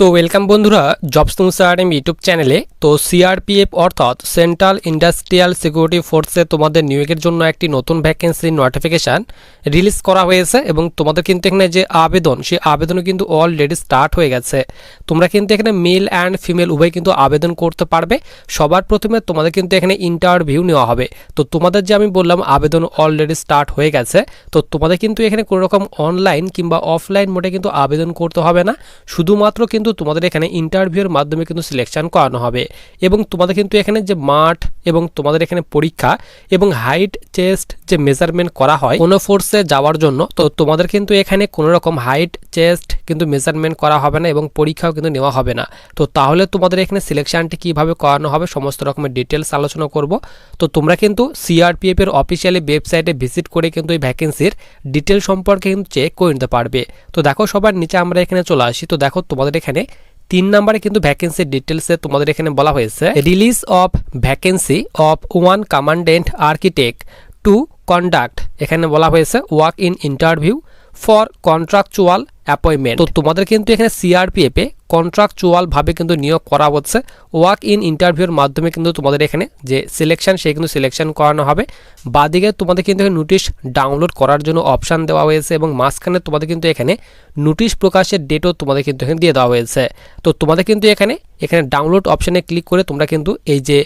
তো ওয়েলকাম বন্ধুরা jobs তুমসারএম YouTube চ্যানেলে। তো সিআরপিএফ অর্থাৎ সেন্ট্রাল ইন্ডাস্ট্রিয়াল সিকিউরিটি ফোর্সে তোমাদের নিয়োগের জন্য একটি নতুন ভ্যাকেন্সি নোটিফিকেশান রিলিজ করা হয়েছে এবং তোমাদের কিন্তু এখানে যে আবেদন সেই আবেদনও কিন্তু অলরেডি স্টার্ট হয়ে গেছে। তোমরা কিন্তু এখানে মেল অ্যান্ড ফিমেল উভয় কিন্তু আবেদন করতে পারবে। সবার প্রথমে তোমাদের কিন্তু এখানে ইন্টারভিউ নেওয়া হবে। তো তোমাদের যে আমি বললাম আবেদন অলরেডি স্টার্ট হয়ে গেছে, তো তোমাদের কিন্তু এখানে কোনো রকম অনলাইন কিংবা অফলাইন মোডে কিন্তু আবেদন করতে হবে না, শুধুমাত্র কিন্তু তোমাদের এখানে ইন্টারভিউর মাধ্যমে কিন্তু সিলেকশন করানো হবে। এবং তোমাদের কিন্তু এখানে যে মাঠ এবং তোমাদের এখানে পরীক্ষা এবং হাইট চেস্ট যে মেজারমেন্ট করা হয় কোনো ফোর্সে যাওয়ার জন্য, তো তোমাদের কিন্তু এখানে কোনো রকম হাইট চেস্ট কিন্তু মেজারমেন্ট করা হবে না এবং পরীক্ষাও কিন্তু নেওয়া হবে না। তো তাহলে তোমাদের এখানে সিলেকশনটি কিভাবে করানো হবে সমস্ত রকমের ডিটেলস আলোচনা করব। তো তোমরা কিন্তু সিআরপিএফ এর অফিসিয়ালি ওয়েবসাইটে ভিজিট করে কিন্তু এই ভ্যাকেন্সির ডিটেল সম্পর্কে কিন্তু চেক করে নিতে পারবে। তো দেখো সবার নিচে আমরা এখানে চলে আসি। তো দেখো তোমাদের এখানে 3 নম্বরে কিন্তু ভ্যাকেন্সির ডিটেলসে তোমাদের এখানে বলা হয়েছে release of vacancy of 1 commandant architect to conduct. এখানে বলা হয়েছে work in interview for contractual appointment. তো তোমাদের কিন্তু এখানে সিআরপিএফ এ কন্ট্রাকচুয়াল ভাবে কিন্তু নিয়োগ করা হচ্ছে। ওয়ার্ক ইন ইন্টারভিউর মাধ্যমে কিন্তু তোমাদের এখানে যে সিলেকশন সেই কিন্তু সিলেকশন করানো হবে। বাদিকে তোমাদের কিন্তু নোটিশ ডাউনলোড করার জন্য অপশান দেওয়া হয়েছে এবং মাঝখানে তোমাদের কিন্তু এখানে নোটিশ প্রকাশের ডেটও তোমাদের কিন্তু এখানে দিয়ে দেওয়া হয়েছে। তো তোমাদের কিন্তু এখানে ডাউনলোড অপশানে ক্লিক করে তোমরা কিন্তু এই যে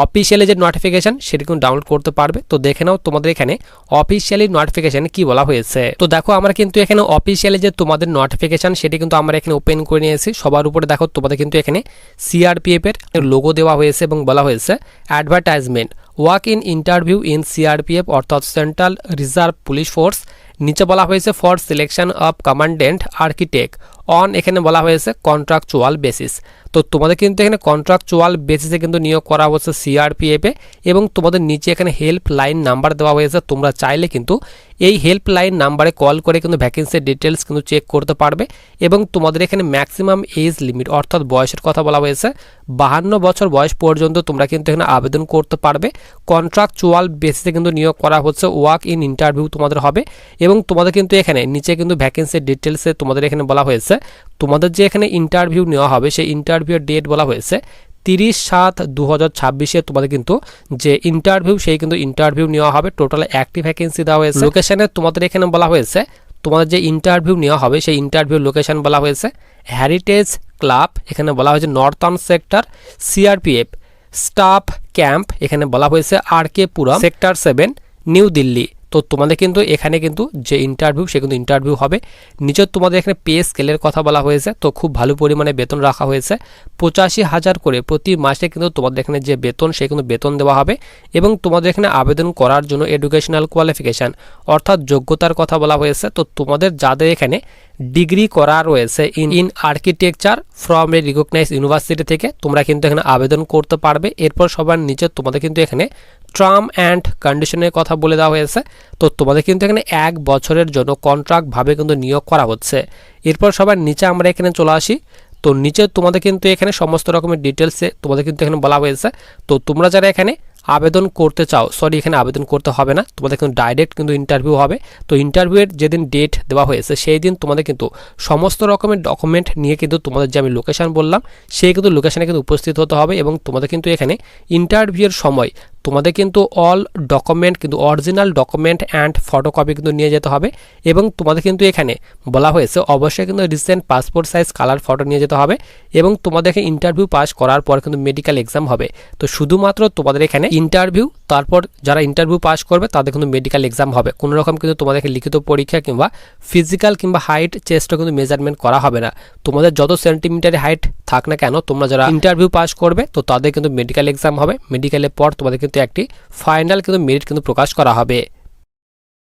অফিসিয়ালি যে নোটিফিকেশন সেটি কিন্তু ডাউনলোড করতে পারবে। তো দেখে নাও তোমাদের এখানে অফিসিয়ালি নোটিফিকেশন কি বলা হয়েছে। তো দেখো আমরা কিন্তু এখানে অফিসিয়ালি যে তোমাদের নোটিফিকেশন সেটি কিন্তু আমরা এখানে ওপেন করে নিয়েছি। সবার উপরে দেখো তোমাদের কিন্তু এখানে সিআরপিএফ এর লোগো দেওয়া হয়েছে এবং বলা হয়েছে advertisement work in interview in CRPF অর্থাৎ সেন্ট্রাল রিজার্ভ পুলিশ ফোর্স। নিচে বলা হয়েছে for selection of commandant architect on, এখানে বলা হয়েছে কন্ট্রাকচুয়াল বেসিস। তো তোমাদের কিন্তু এখানে কন্ট্রাকচুয়াল বেসিসে কিন্তু নিয়োগ করা হচ্ছে সিআরপিএফ এ এবং তোমাদের নিচে এখানে হেল্প লাইন নাম্বার দেওয়া হয়েছে। তোমরা চাইলে কিন্তু এই হেল্প লাইন নাম্বারে কল করে কিন্তু ভ্যাকেন্সির ডিটেলস কিন্তু চেক করতে পারবে। এবং তোমাদের এখানে ম্যাক্সিমাম এজ লিমিট অর্থাৎ বয়সের কথা বলা হয়েছে 52 বছর বয়স পর্যন্ত তোমরা কিন্তু এখানে আবেদন করতে পারবে। কন্ট্রাকচুয়াল বেসিসে কিন্তু নিয়োগ করা হচ্ছে, ওয়ার্ক ইন ইন্টারভিউ তোমাদের হবে। এবং তোমাদের কিন্তু এখানে নিচে কিন্তু ভ্যাকেন্সির ডিটেলসে তোমাদের এখানে বলা হয়েছে তোমাদের যে এখানে ইন্টারভিউ নেওয়া হবে সেই ইন্টারভিউর ডেট বলা হয়েছে 30/7/2026 তোমাদের কিন্তু যে ইন্টারভিউ সেই কিন্তু ইন্টারভিউ নেওয়া হবে। টোটাল একটি ভ্যাকেন্সি দেওয়া হয়েছে। লোকেশনে তোমাদের এখানে বলা হয়েছে তোমাদের যে ইন্টারভিউ নেওয়া হবে সেই ইন্টারভিউ লোকেশন বলা হয়েছে হেরিটেজ ক্লাব, এখানে বলা হয়েছে northern sector CRPF staff camp, এখানে বলা হয়েছে আরকে পুরম সেক্টর 7 নিউ দিল্লি। তো তোমাদের কিন্তু এখানে কিন্তু যে ইন্টারভিউ সে কিন্তু ইন্টারভিউ হবে। নিচে তোমাদের এখানে পে স্কেলের কথা বলা হয়েছে। তো খুব ভালো পরিমাণে বেতন রাখা হয়েছে, 85,000 করে প্রতি মাসে কিন্তু তোমাদের এখানে যে বেতন সে কিন্তু বেতন দেওয়া হবে। এবং তোমাদের এখানে আবেদন করার জন্য এডুকেশনাল কোয়ালিফিকেশান অর্থাৎ যোগ্যতার কথা বলা হয়েছে। তো তোমাদের যাদের এখানে ডিগ্রি করা রয়েছে in architecture from a recognize university থেকে তোমরা কিন্তু এখানে আবেদন করতে পারবে। এরপর সবার নিচে তোমাদের কিন্তু এখানে টার্ম অ্যান্ড কন্ডিশনের কথা বলে দেওয়া হয়েছে। তো তোমাদের কিন্তু এখানে 1 বছরের জন্য কন্ট্রাক্ট ভাবে কিন্তু নিয়োগ করা হচ্ছে। এরপর সবার নিচে আমরা এখানে চলে আসি। তো নিচে তোমাদের কিন্তু এখানে সমস্ত রকমের ডিটেলসে তোমাদের কিন্তু এখানে বলা হয়েছে। তো তোমরা যারা এখানে আবেদন করতে চাও, এখানে আবেদন করতে হবে না, তোমাদের কিন্তু ডাইরেক্ট কিন্তু ইন্টারভিউ হবে। তো ইন্টারভিউয়ের যেদিন ডেট দেওয়া হয়েছে সেই দিন তোমাদের কিন্তু সমস্ত রকমের ডকুমেন্ট নিয়ে কিন্তু তোমাদের যে আমি লোকেশন বললাম সেই কিন্তু লোকেশনে কিন্তু উপস্থিত হতে হবে। এবং তোমাদের কিন্তু এখানে ইন্টারভিউয়ের সময় তোমাদের কিন্তু অল ডকুমেন্ট কিন্তু অরিজিনাল ডকুমেন্ট অ্যান্ড ফটোকপি কিন্তু নিয়ে যেতে হবে। এবং তোমাদের কিন্তু এখানে বলা হয়েছে অবশ্যই কিন্তু recent passport size colour photo নিয়ে যেতে হবে। এবং তোমাদের এখানে ইন্টারভিউ পাস করার পর কিন্তু মেডিকেল এক্সাম হবে। তো শুধুমাত্র তোমাদের এখানে ইন্টারভিউ, তারপর যারা ইন্টারভিউ পাস করবে তাদের কিন্তু মেডিকেল এক্সাম হবে। কোনো রকম কিন্তু তোমাদেরকে লিখিত পরীক্ষা কিংবা ফিজিক্যাল কিংবা হাইট চেস্টও কিন্তু মেজারমেন্ট করা হবে না। তোমাদের যত সেন্টিমিটার হাইট থাক না কেন তোমরা যারা ইন্টারভিউ পাস করবে তো তাদের কিন্তু মেডিকেল এক্সাম হবে। মেডিকেলের পর তোমাদের কিন্তু একটি ফাইনাল কিন্তু মেরিট কিন্তু প্রকাশ করা হবে।